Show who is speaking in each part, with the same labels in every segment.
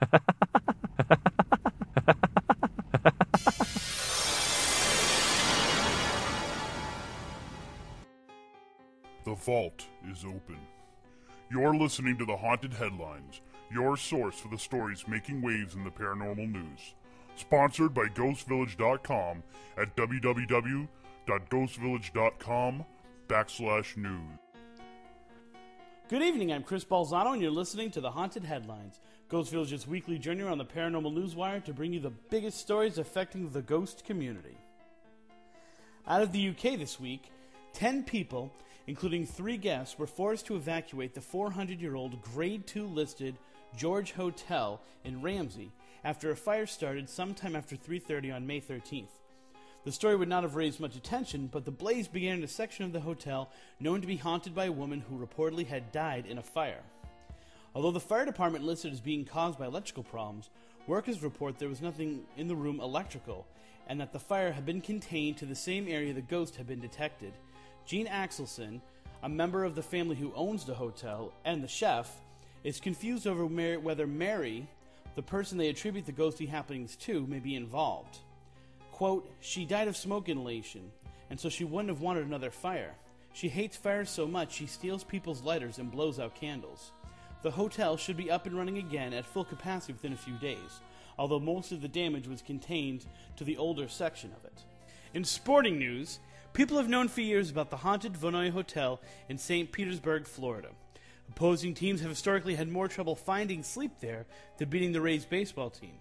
Speaker 1: The vault is open. You're listening to The Haunted Headlines, your source for the stories making waves in the paranormal news. Sponsored by Ghostvillage.com at www.ghostvillage.com/news.
Speaker 2: Good evening, I'm Chris Balzano, and you're listening to The Haunted Headlines, Ghostvillages' weekly journey around the paranormal newswire to bring you the biggest stories affecting the ghost community. Out of the UK this week, 10 people, including 3 guests, were forced to evacuate the 400-year-old Grade 2 listed George Hotel in Ramsey after a fire started sometime after 3:30 on May 13th. The story would not have raised much attention, but the blaze began in a section of the hotel known to be haunted by a woman who reportedly had died in a fire. Although the fire department listed as being caused by electrical problems, workers report there was nothing in the room electrical, and that the fire had been contained to the same area the ghost had been detected. Gene Axelson, a member of the family who owns the hotel, and the chef, is confused over whether Mary, the person they attribute the ghostly happenings to, may be involved. Quote, "She died of smoke inhalation, and so she wouldn't have wanted another fire. She hates fires so much she steals people's lighters and blows out candles. The hotel should be up and running again at full capacity within a few days, although most of the damage was contained to the older section of it." In sporting news, people have known for years about the haunted Vinoy Hotel in St. Petersburg, Florida. Opposing teams have historically had more trouble finding sleep there than beating the Rays baseball team.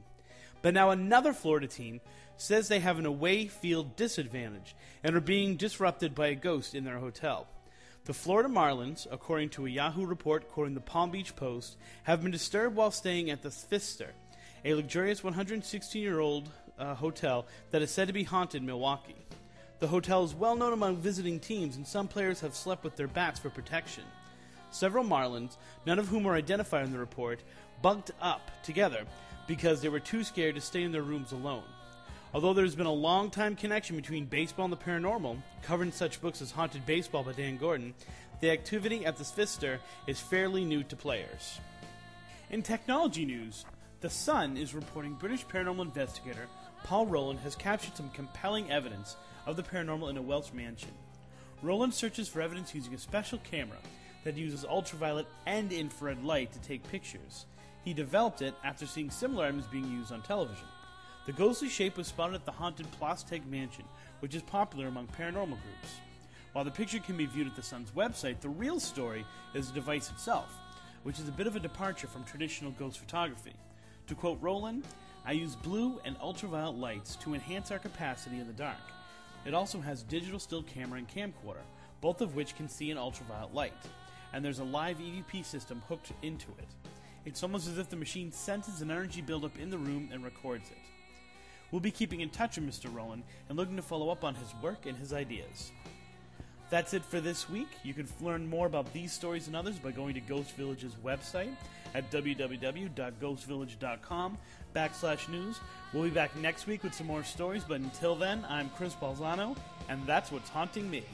Speaker 2: But now another Florida team says they have an away field disadvantage and are being disrupted by a ghost in their hotel. The Florida Marlins, according to a Yahoo report quoting the Palm Beach Post, have been disturbed while staying at the Pfister, a luxurious 116-year-old hotel that is said to be haunted in Milwaukee. The hotel is well known among visiting teams, and some players have slept with their bats for protection. Several Marlins, none of whom are identified in the report, bunked up together because they were too scared to stay in their rooms alone. Although there's been a long-time connection between baseball and the paranormal, covered in such books as Haunted Baseball by Dan Gordon, the activity at the Pfister is fairly new to players. In technology news, The Sun is reporting British paranormal investigator Paul Rowland has captured some compelling evidence of the paranormal in a Welsh mansion. Rowland searches for evidence using a special camera that uses ultraviolet and infrared light to take pictures. He developed it after seeing similar items being used on television. The ghostly shape was spotted at the haunted Plasteg Mansion, which is popular among paranormal groups. While the picture can be viewed at the Sun's website, the real story is the device itself, which is a bit of a departure from traditional ghost photography. To quote Rowland, "I use blue and ultraviolet lights to enhance our capacity in the dark. It also has digital still camera and camcorder, both of which can see in ultraviolet light. And there's a live EVP system hooked into it. It's almost as if the machine senses an energy buildup in the room and records it." We'll be keeping in touch with Mr. Rowland and looking to follow up on his work and his ideas. That's it for this week. You can learn more about these stories and others by going to Ghost Village's website at www.ghostvillage.com/news. We'll be back next week with some more stories, but until then, I'm Chris Balzano, and that's what's haunting me.